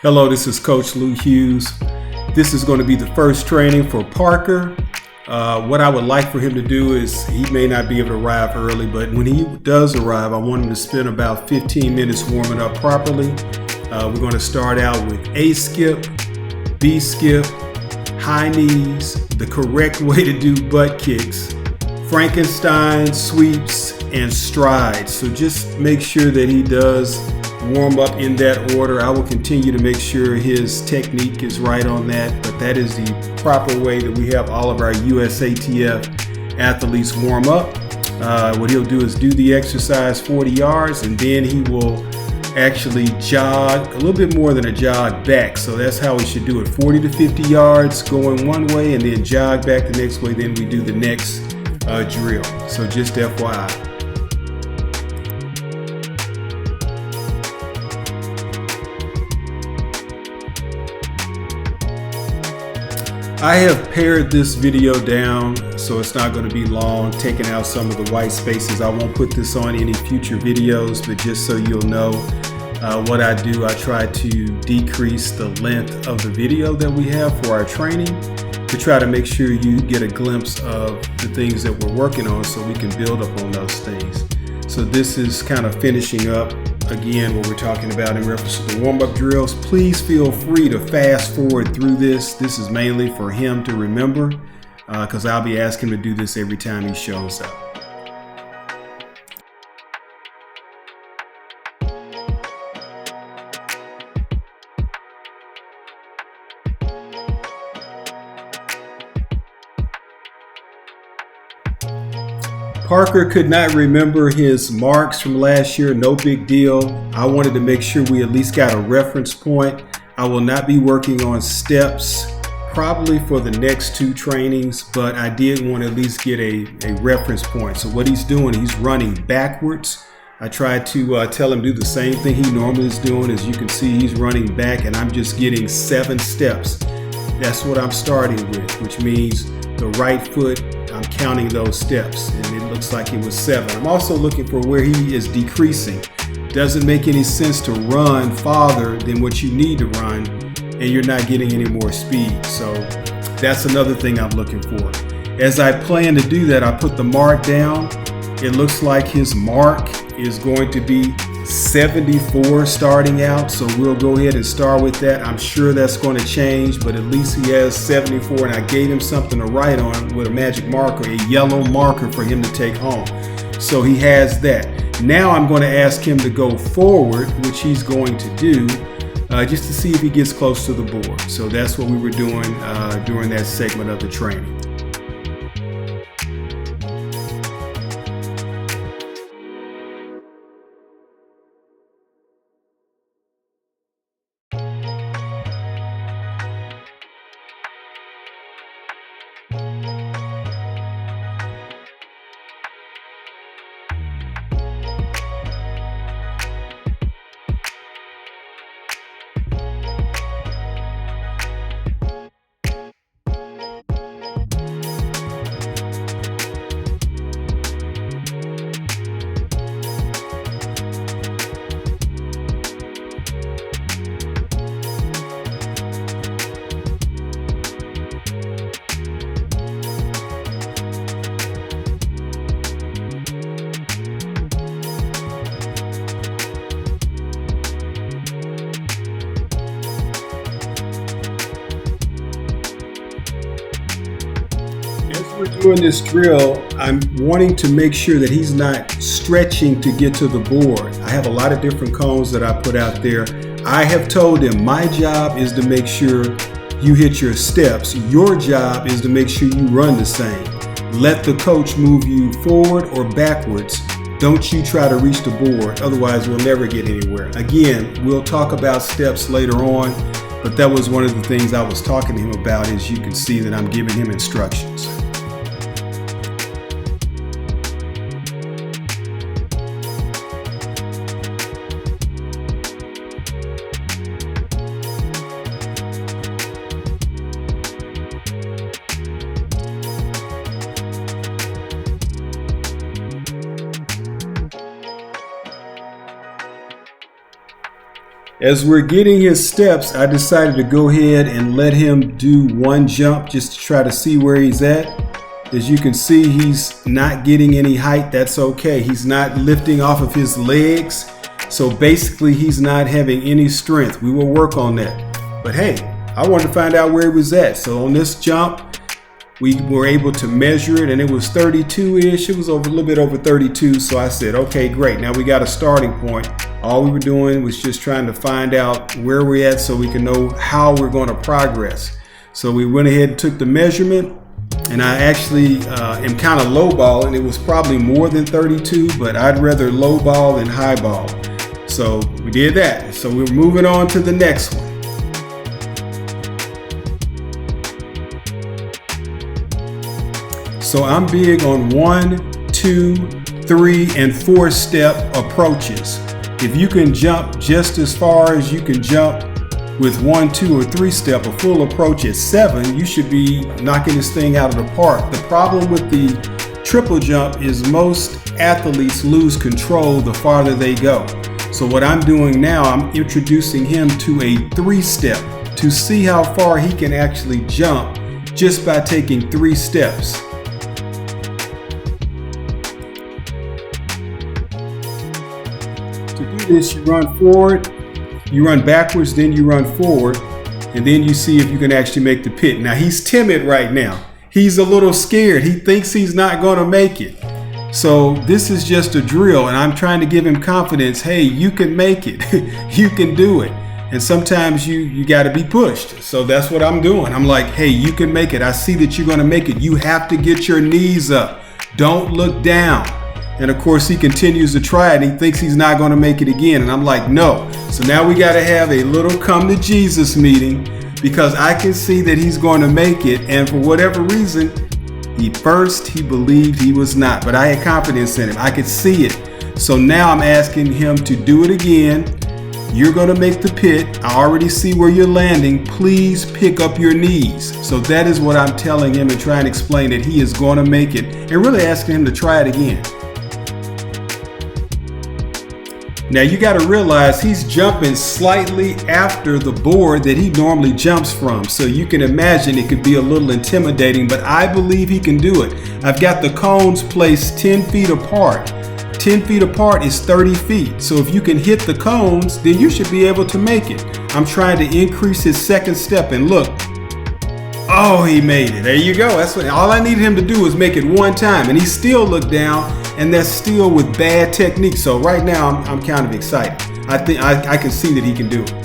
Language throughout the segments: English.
Hello, this is Coach Lou Hughes. This is going to be the first training for Parker. What I would like for him to do is, he may not be able to arrive early, but when he does arrive, I want him to spend about 15 minutes warming up properly. We're going to start out with A skip, B skip, high knees, the correct way to do butt kicks, Frankenstein, sweeps, and strides. So just make sure that he does warm up in that order. I will continue to make sure his technique is right on that, but that is the proper way that we have all of our USATF athletes warm up. What he'll do is do the exercise 40 yards, and then he will actually jog a little bit more than a jog back. So that's how we should do it: 40 to 50 yards going one way, and then jog back the next way. Then we do the next drill. So just FYI. I have pared this video down so it's not going to be long, taking out some of the white spaces. I won't put this on any future videos, but just so you'll know what I do, I try to decrease the length of the video that we have for our training to try to make sure you get a glimpse of the things that we're working on so we can build up on those things. So this is kind of finishing up again what we're talking about in reference to the warm-up drills. Please feel free to fast forward through this. This is mainly for him to remember because I'll be asking him to do this every time he shows up. Parker could not remember his marks from last year. No big deal. I wanted to make sure we at least got a reference point. I will not be working on steps probably for the next two trainings, but I did want to at least get a reference point. So what he's doing, he's running backwards. I tried to tell him to do the same thing he normally is doing. As you can see, he's running back, and I'm just getting 7 steps. That's what I'm starting with, which means the right foot, I'm counting those steps, and it looks like it was 7. I'm also looking for where he is decreasing. Doesn't make any sense to run farther than what you need to run, and you're not getting any more speed. So that's another thing I'm looking for. As I plan to do that, I put the mark down. It looks like his mark is going to be 74 starting out, so we'll go ahead and start with that. I'm sure that's going to change, but at least he has 74, and I gave him something to write on with a magic marker, a yellow marker for him to take home. So he has that. Now I'm going to ask him to go forward, which he's going to do, just to see if he gets close to the board. So that's what we were doing during that segment of the training. We're doing this drill, I'm wanting to make sure that he's not stretching to get to the board. I have a lot of different cones that I put out there. I have told him my job is to make sure you hit your steps. Your job is to make sure you run the same. Let the coach move you forward or backwards. Don't you try to reach the board, otherwise we'll never get anywhere. Again, we'll talk about steps later on, but that was one of the things I was talking to him about. As you can see that I'm giving him instructions. As we're getting his steps, I decided to go ahead and let him do one jump just to try to see where he's at. As you can see, he's not getting any height. That's okay. He's not lifting off of his legs. So basically, he's not having any strength. We will work on that. But hey, I wanted to find out where he was at. So on this jump, we were able to measure it, and it was 32-ish. It was a little bit over 32. So I said, okay, great. Now we got a starting point. All we were doing was just trying to find out where we're at so we can know how we're going to progress. So we went ahead and took the measurement, and I actually am kind of lowballing. It was probably more than 32, but I'd rather lowball than highball. So we did that. So we're moving on to the next one. So I'm big on 1, 2, 3, and 4 step approaches. If you can jump just as far as you can jump with 1, 2, or 3 step, a full approach at 7, you should be knocking this thing out of the park. The problem with the triple jump is most athletes lose control the farther they go. So what I'm doing now, I'm introducing him to a 3 step to see how far he can actually jump just by taking 3 steps. To do this, you run forward, you run backwards, then you run forward, and then you see if you can actually make the pit. Now he's timid right now. He's a little scared. He thinks he's not going to make it. So this is just a drill, and I'm trying to give him confidence. Hey, you can make it. You can do it. And sometimes you got to be pushed. So that's what I'm doing. I'm like, hey, you can make it. I see that you're going to make it. You have to get your knees up. Don't look down. And of course, he continues to try it, and he thinks he's not going to make it again. And I'm like, no. So now we got to have a little come to Jesus meeting, because I can see that he's going to make it. And for whatever reason, he believed he was not. But I had confidence in him. I could see it. So now I'm asking him to do it again. You're going to make the pit. I already see where you're landing. Please pick up your knees. So that is what I'm telling him and trying to explain that he is going to make it, and really asking him to try it again. Now you got to realize he's jumping slightly after the board that he normally jumps from. So you can imagine it could be a little intimidating, but I believe he can do it. I've got the cones placed 10 feet apart. 10 feet apart is 30 feet. So if you can hit the cones, then you should be able to make it. I'm trying to increase his second step, and look. Oh, he made it. There you go. That's what all I needed him to do was make it one time, and he still looked down, and that's still with bad technique. So right now I'm kind of excited. I think I can see that he can do it.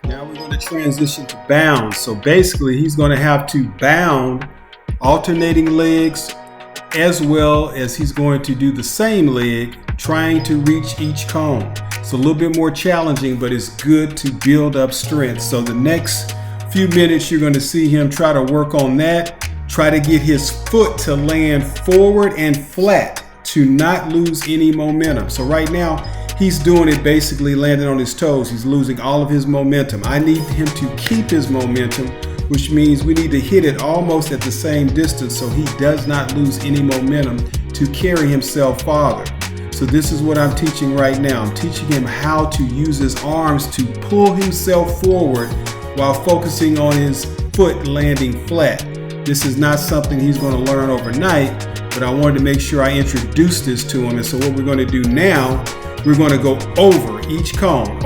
Now we're going to transition to bounds. So basically he's going to have to bound alternating legs, as well as he's going to do the same leg trying to reach each cone. It's a little bit more challenging, but it's good to build up strength. So the next few minutes you're going to see him try to work on that, try to get his foot to land forward and flat to not lose any momentum. So right now he's doing it basically landing on his toes. He's losing all of his momentum. I need him to keep his momentum, which means we need to hit it almost at the same distance so he does not lose any momentum to carry himself farther. So this is what I'm teaching right now. I'm teaching him how to use his arms to pull himself forward while focusing on his foot landing flat. This is not something he's going to learn overnight, but I wanted to make sure I introduced this to him. And so what we're going to do now, we're going to go over each cone,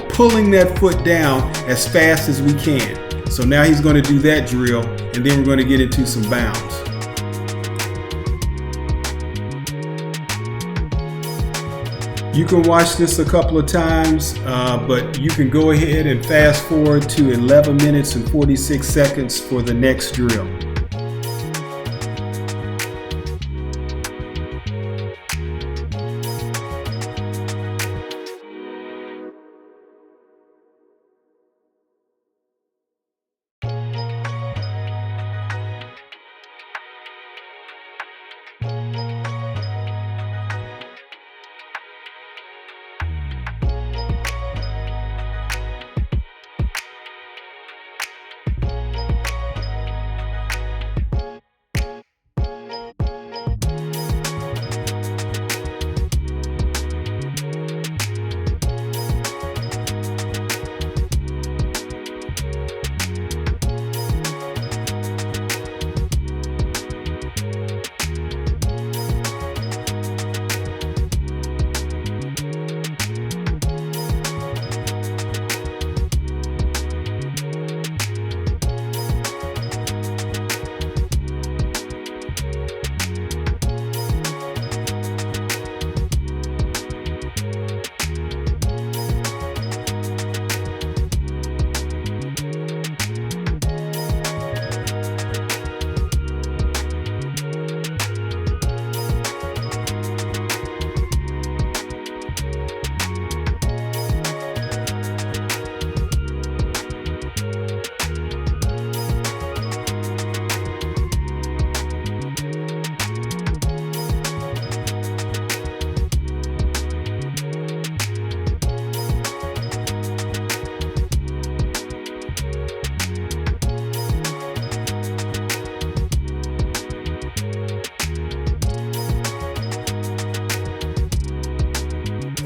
pulling that foot down as fast as we can. So now he's going to do that drill, and then we're going to get into some bounds. You can watch this a couple of times, but you can go ahead and fast forward to 11 minutes and 46 seconds for the next drill.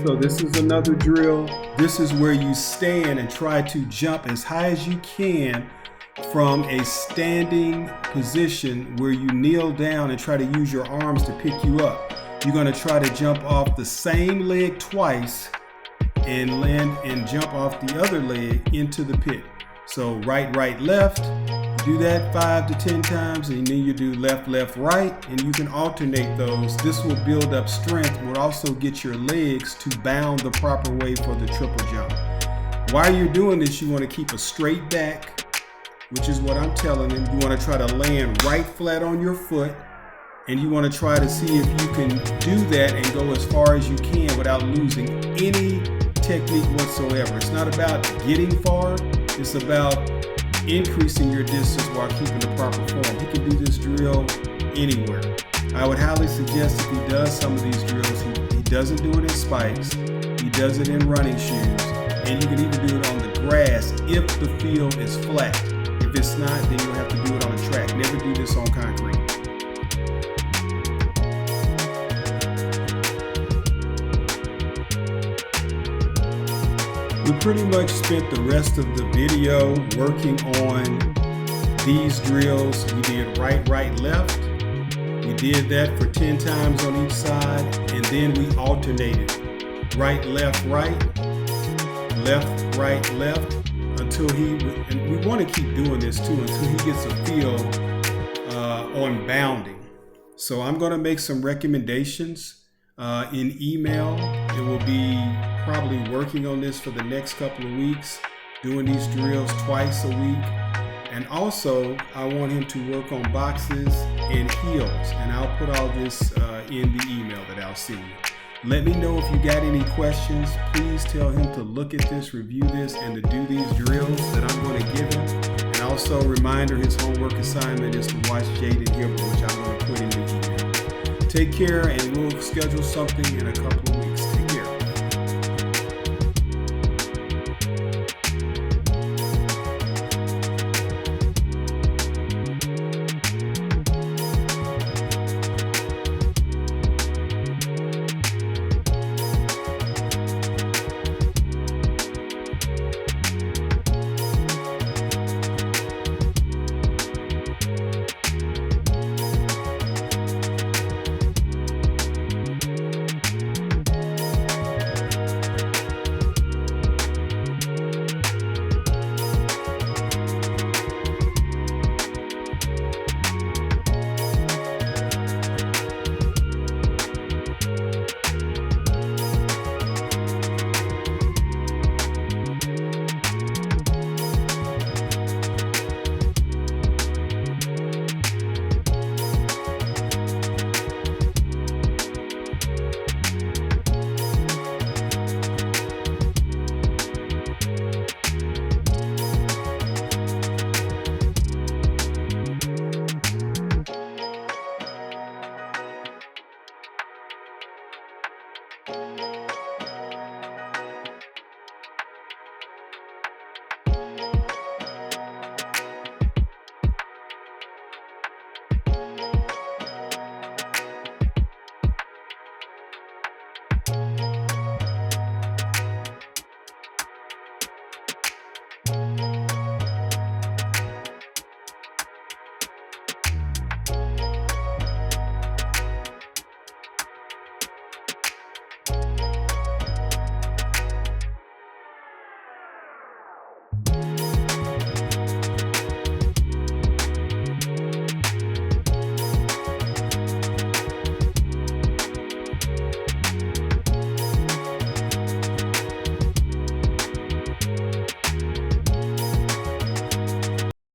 So this is another drill. This is where you stand and try to jump as high as you can from a standing position where you kneel down and try to use your arms to pick you up. You're going to try to jump off the same leg twice and land and jump off the other leg into the pit. So right, right, left. Do that 5 to 10 times, and then you do left, left, right, and you can alternate those. This will build up strength, will also get your legs to bound the proper way for the triple jump. While you're doing this, you want to keep a straight back, which is what I'm telling them. You want to try to land right flat on your foot, and you want to try to see if you can do that and go as far as you can without losing any technique whatsoever. It's not about getting far, it's about increasing your distance while keeping the proper form. He can do this drill anywhere. I would highly suggest if he does some of these drills, he doesn't do it in spikes, he does it in running shoes, and you can even do it on the grass if the field is flat. If it's not, then you'll have to do it on a track. Never do this on concrete. We pretty much spent the rest of the video working on these drills. We did right, right, left. We did that for 10 times on each side, and then we alternated right, left, right, left, right, left, until and we want to keep doing this too until he gets a feel on bounding. So I'm going to make some recommendations in email. It will be probably working on this for the next couple of weeks, doing these drills twice a week. And also, I want him to work on boxes and heels, and I'll put all this in the email that I'll send you. Let me know if you got any questions. Please tell him to look at this, review this, and to do these drills that I'm going to give him. And also, reminder, his homework assignment is to watch Jaden Hibble, which I'm going to put in the email. Take care, and we'll schedule something in a couple of weeks.